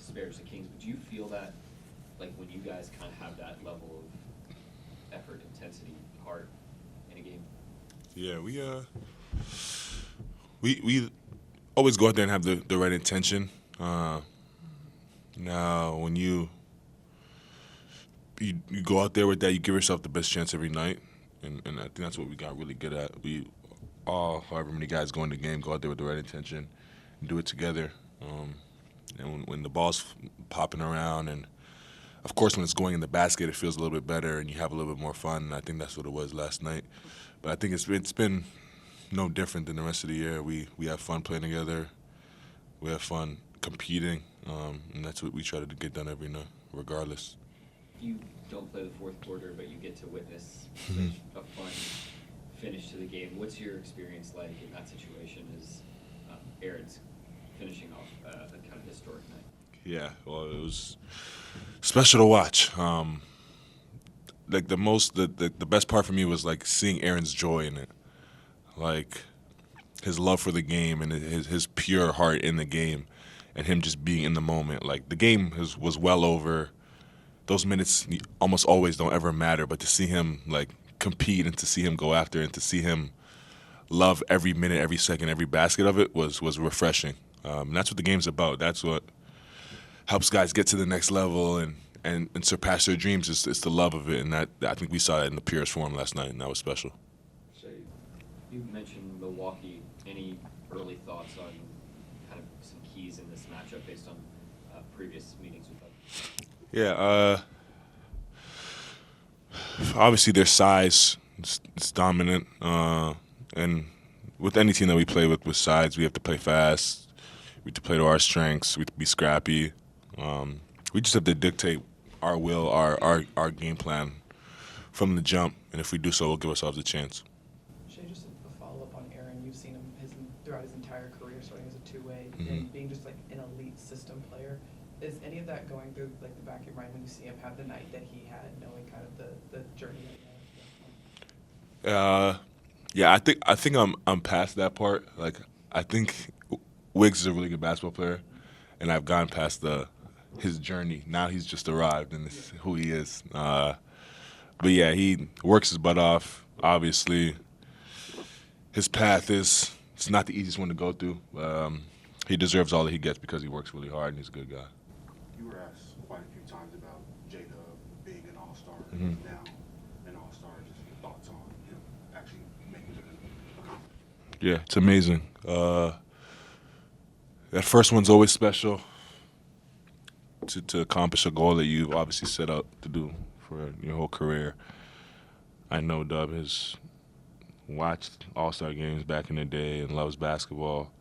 disparage the Kings, but do you feel that, like, when you guys kind of have that level of effort, intensity, heart in a game? Yeah, we always go out there and have the right intention. Now, when you go out there with that, you give yourself the best chance every night, and I think that's what we got really good at. We all, however many guys go in the game, go out there with the right intention, and do it together. And when the ball's popping around, and of course when it's going in the basket, it feels a little bit better, and you have a little bit more fun. And I think that's what it was last night. But I think it's been no different than the rest of the year. We have fun playing together. We have fun competing, and that's what we try to get done every night, regardless. You don't play the fourth quarter, but you get to witness a fun finish to the game. What's your experience like in that situation as Aaron's finishing off a kind of historic night? Yeah, well, it was special to watch. Like the best part for me was like seeing Aaron's joy in it, like his love for the game and his pure heart in the game, and him just being in the moment. Like the game was well over. Those minutes almost always don't ever matter, but to see him like compete and to see him go after and to see him love every minute, every second, every basket of it was refreshing. And that's what the game's about. That's what helps guys get to the next level and surpass their dreams. It's the love of it, and that I think we saw that in the purest form last night, and that was special. So you mentioned Milwaukee. Any early thoughts on kind of some keys in this matchup based on previous meetings with them? Yeah, obviously their size is dominant, and with any team that we play with size, we have to play fast. We have to play to our strengths. We have to be scrappy. We just have to dictate our will, our game plan from the jump, and if we do so, we'll give ourselves a chance. Shai, just a follow-up on Aaron. You've seen him throughout his entire career, starting as a two-way, Mm-hmm. and being just like an elite system player. Is any of that going through like the back of your mind when you see him have the night that he had, knowing kind of the journey that he had? Yeah, I think I'm past that part. Like I think Wiggs is a really good basketball player, and I've gone past his journey. Now he's just arrived, and this is who he is. But yeah, he works his butt off. Obviously, his path it's not the easiest one to go through. He deserves all that he gets because he works really hard and he's a good guy. You were asked quite a few times about J-Dub being an all-star, Mm-hmm. now an all-star. Just your thoughts on him actually making it a accomplishment. Yeah, it's amazing. That first one's always special to accomplish a goal that you've obviously set out to do for your whole career. I know Dub has watched all-star games back in the day and loves basketball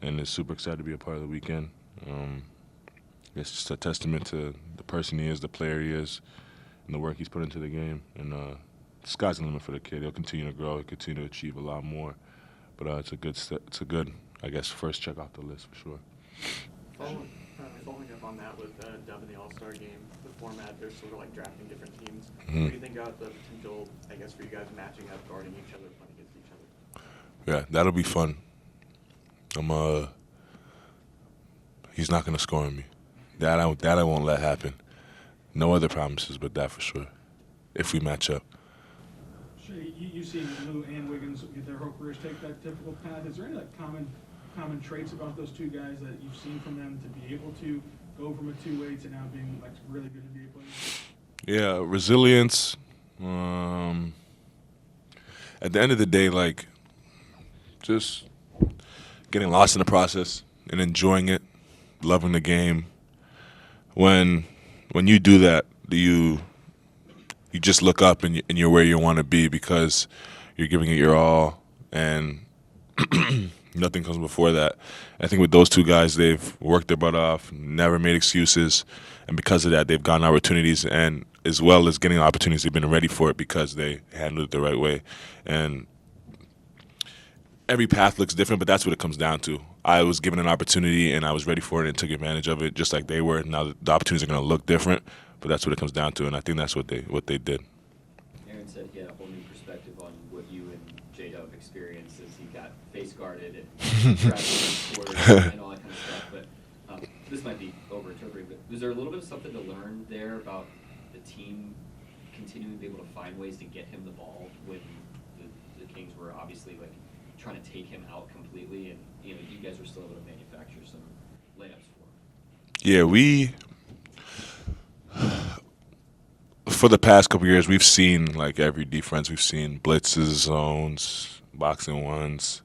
and is super excited to be a part of the weekend. It's just a testament to the person he is, the player he is, and the work he's put into the game. And the sky's the limit for the kid. He'll continue to grow. He'll continue to achieve a lot more. But it's a good, I guess, first check off the list for sure. Following up on that with Dub in the All-Star game, the format, they're sort of like drafting different teams. Mm-hmm. What do you think about the potential, I guess, for you guys matching up, guarding each other, playing against each other? Yeah, that'll be fun. He's not gonna score on me. That I won't let happen. No other promises, but that for sure. If we match up. Shai, you've seen Lou and Wiggins get their whole careers take that typical path. Is there any like common traits about those two guys that you've seen from them to be able to go from a two-way to now being like really good NBA players? Yeah, resilience. At the end of the day, like, just getting lost in the process and enjoying it, loving the game. When you do that, you just look up and you're where you want to be because you're giving it your all, and nothing comes before that. I think with those two guys, they've worked their butt off, never made excuses, and because of that, they've gotten opportunities, and as well as getting opportunities, they've been ready for it because they handled it the right way. And every path looks different, but that's what it comes down to. I was given an opportunity, and I was ready for it and took advantage of it just like they were. Now the opportunities are going to look different, but that's what it comes down to, and I think that's what they did. Aaron said he had a whole new perspective on what you and J-Dub experienced as he got face guarded and trapped in quarters and all that kind of stuff. But this might be over-interpreting, but was there a little bit of something to learn there about the team continuing to be able to find ways to get him the ball when the Kings were obviously like trying to take him out completely, and you guys were still able to manufacture some layups for him? Yeah, for the past couple years, we've seen like every defense. We've seen blitzes, zones, boxing ones,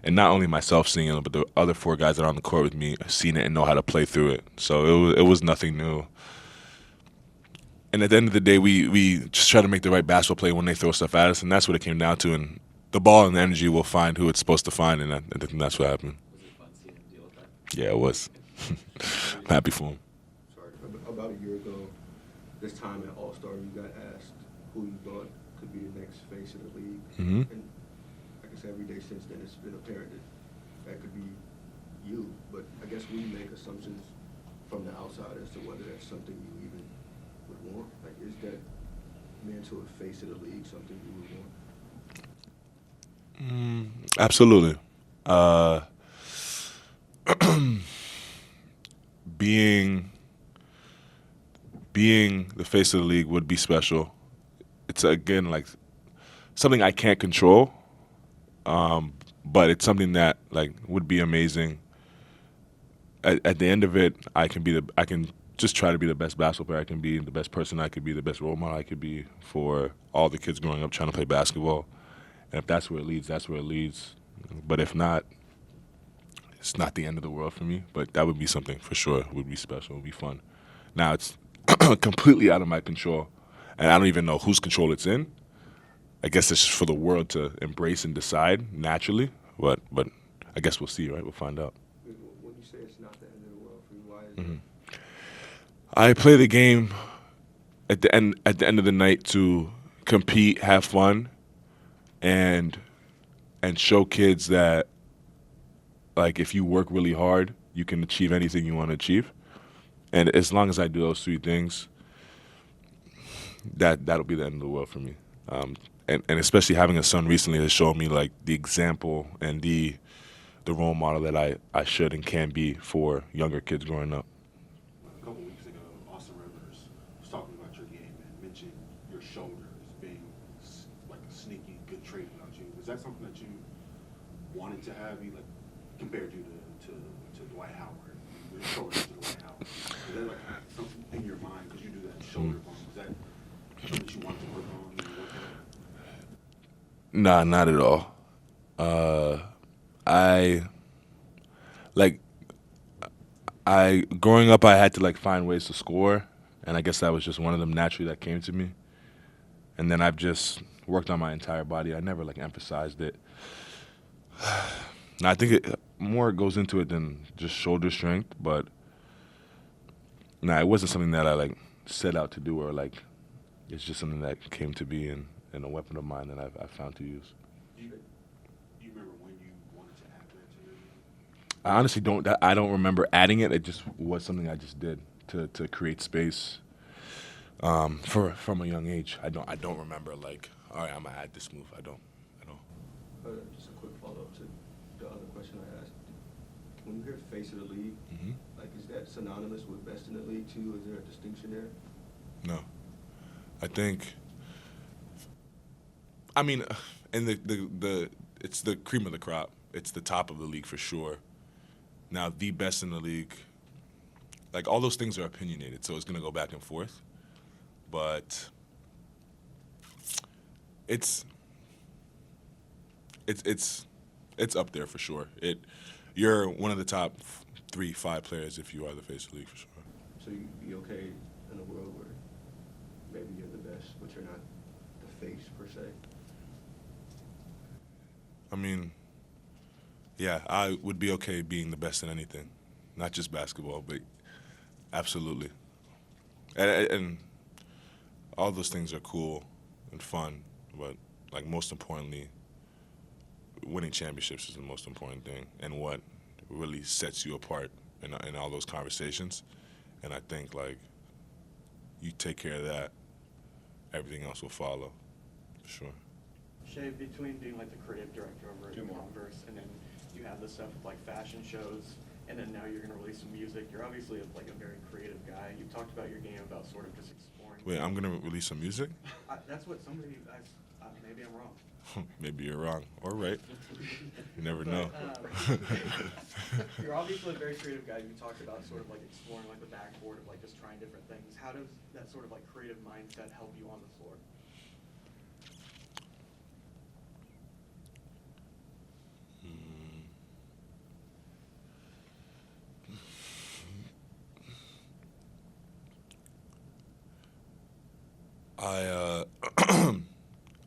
and not only myself seeing it, but the other 4 guys that are on the court with me have seen it and know how to play through it. So it was nothing new. And at the end of the day, we just try to make the right basketball play when they throw stuff at us, and that's what it came down to. And the ball and the energy will find who it's supposed to find, and I think that's what happened. Was it fun seeing him deal with that? Yeah, it was. I'm happy for him. Sorry, about a year ago, this time at All-Star, you got asked who you thought could be the next face of the league. Mhm. And I guess every day since then, it's been apparent that could be you. But I guess we make assumptions from the outside as to whether that's something you even would want. Like, is that mantle of face of the league something you would want? Absolutely. Being the face of the league would be special. It's again like something I can't control, but it's something that like would be amazing. At the end of it, I can just try to be the best basketball player I can be, the best person I could be, the best role model I could be for all the kids growing up trying to play basketball. And if that's where it leads, that's where it leads. But if not, it's not the end of the world for me. But that would be something for sure. It would be special. It would be fun. Now it's completely out of my control, and I don't even know whose control it's in. I guess it's just for the world to embrace and decide naturally. But I guess we'll see, right? We'll find out. When you say it's not the end of the world for you, why is Mhm. I play the game at the end of the night to compete, have fun, and show kids that like if you work really hard, you can achieve anything you want to achieve. And as long as I do those 3 things, that'll be the end of the world for me. And especially having a son recently has shown me like the example and the role model that I should and can be for younger kids growing up. A couple weeks ago, Austin Rivers was talking about your game and mentioned your shoulders being like a sneaky good trait about you. Was that something that you wanted to have? You like compared you to Dwight Howard, your shoulders to Dwight Howard. Is that like something in your mind because you do that shoulder bump? Is that something that you want to work on? And work on? Nah, not at all. Growing up, I had to like find ways to score, and I guess that was just one of them naturally that came to me. And then I've just worked on my entire body. I never like emphasized it. Now I think it more goes into it than just shoulder strength, but nah, it wasn't something that I like set out to do or like it's just something that came to be and a weapon of mine that I've found to use. Do you remember when you wanted to add that to your game? I honestly don't. I don't remember adding it. It just was something I just did to create space from a young age. I don't remember like, all right, I'm gonna add this move. I don't. Just a quick follow-up to the other question I asked. When you hear face of the league, like is that synonymous with best in the league too? Is there a distinction there? No, I think. I mean, and the it's the cream of the crop. It's the top of the league for sure. Now, the best in the league, like all those things are opinionated, so it's gonna go back and forth. But it's up there for sure. You're one of the top 3-5 players if you are the face of the league for sure. So you'd be okay in a world where maybe you're the best, but you're not the face per se? I mean, yeah, I would be okay being the best in anything, not just basketball, but absolutely. And all those things are cool and fun, but like most importantly, winning championships is the most important thing and what really sets you apart in all those conversations. And I think like you take care of that, everything else will follow, for sure. Shai, between being like the creative director over at Converse and then you have the stuff with like fashion shows and then now you're going to release some music. You're obviously like a very creative guy. You've talked about your game about sort of just exploring. Wait, I'm gonna release some music? That's what somebody. Maybe I'm wrong. Maybe you're wrong or right. You never know. You're obviously a very creative guy. You talked about sort of like exploring like the backboard of like just trying different things. How does that sort of like creative mindset help you on the floor?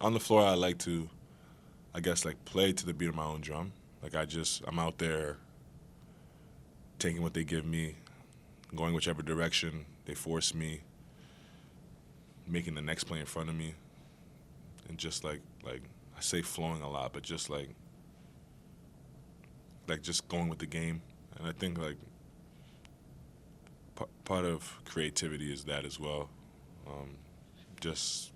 On the floor, I like to, I guess, like play to the beat of my own drum. Like I'm out there taking what they give me, going whichever direction they force me, making the next play in front of me, and just like I say flowing a lot, but just like just going with the game. And I think like part of creativity is that as well. Just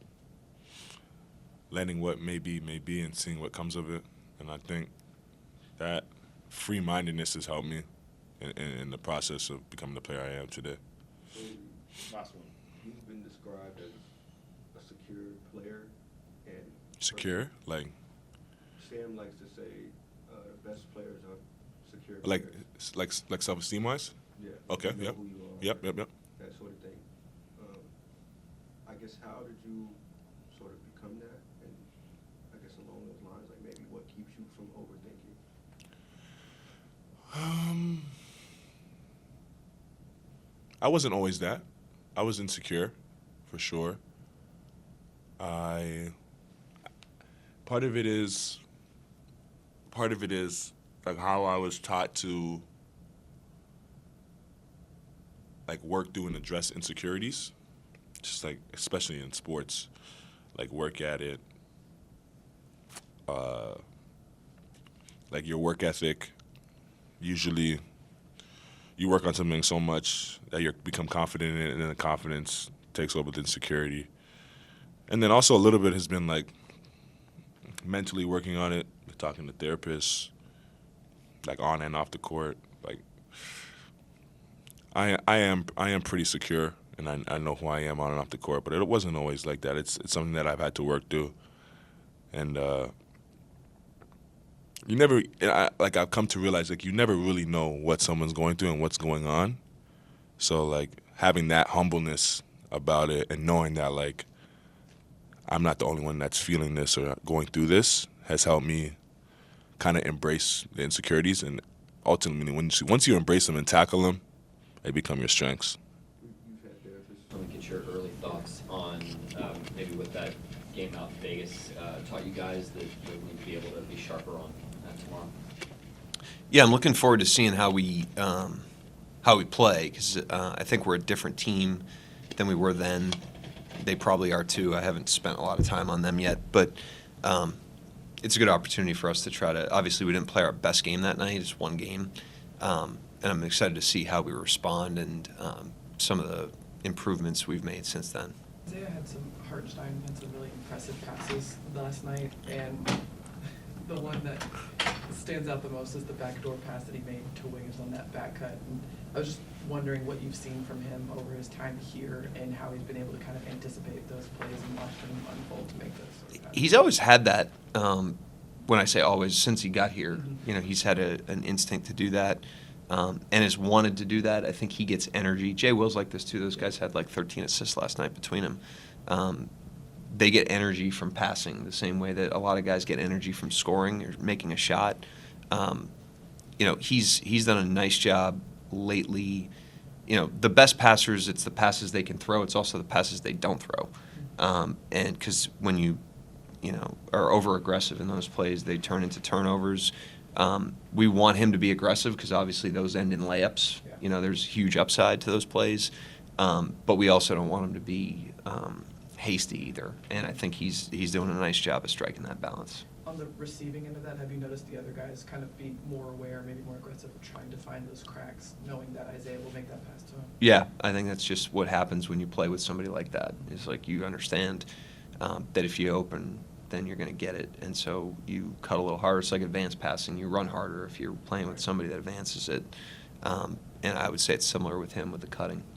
letting what may be and seeing what comes of it. And I think that free-mindedness has helped me in the process of becoming the player I am today. Last one. You've been described as a secure player, and Secure? Like Sam likes to say the best players are secure. like players. like self-esteem-wise? Yeah. Okay, You know yep. who you are, Yep. that sort of thing. I guess how did you sort of become that? And I guess along those lines, like maybe what keeps you from overthinking? I wasn't always that. I was insecure, for sure. Part of it is like how I was taught to like work through and address insecurities. Just like, especially in sports, like work at it, like your work ethic. Usually, you work on something so much that you become confident in it, and then the confidence takes over the insecurity. And then also a little bit has been like mentally working on it, talking to therapists, like on and off the court. Like I am pretty secure. And I know who I am on and off the court, but it wasn't always like that. It's something that I've had to work through, and I've come to realize like you never really know what someone's going through and what's going on. So like having that humbleness about it and knowing that like I'm not the only one that's feeling this or going through this has helped me kind of embrace the insecurities, and ultimately once you embrace them and tackle them, they become your strengths. You've had therapists. I want to get your early thoughts on maybe what that game out in Vegas taught you guys that you'll need to be able to be sharper on tomorrow. Yeah, I'm looking forward to seeing how we play, because I think we're a different team than we were then. They probably are too. I haven't spent a lot of time on them yet, but it's a good opportunity for us to try to. Obviously, we didn't play our best game that night. It's one game, and I'm excited to see how we respond and some of the improvements we've made since then. Isaiah had some really impressive passes last night, and the one that stands out the most is the backdoor pass that he made to Wiggins on that back cut. And I was just wondering what you've seen from him over his time here and how he's been able to kind of anticipate those plays and watch them unfold to make those sort of passes. He's always had that. When I say always, since he got here, he's had an instinct to do that. And has wanted to do that. I think he gets energy. Jay Will's like this too. Those guys had like 13 assists last night between them. They get energy from passing the same way that a lot of guys get energy from scoring or making a shot. He's done a nice job lately. The best passers, it's the passes they can throw. It's also the passes they don't throw. And because when you are over aggressive in those plays, they turn into turnovers. We want him to be aggressive because obviously those end in layups. Yeah. There's huge upside to those plays, but we also don't want him to be hasty either. And I think he's doing a nice job of striking that balance. On the receiving end of that, have you noticed the other guys kind of be more aware, maybe more aggressive, trying to find those cracks, knowing that Isaiah will make that pass to him? Yeah, I think that's just what happens when you play with somebody like that. It's like you understand that if you open, then you're going to get it. And so you cut a little harder. It's like advanced passing. You run harder if you're playing with somebody that advances it. And I would say it's similar with him with the cutting.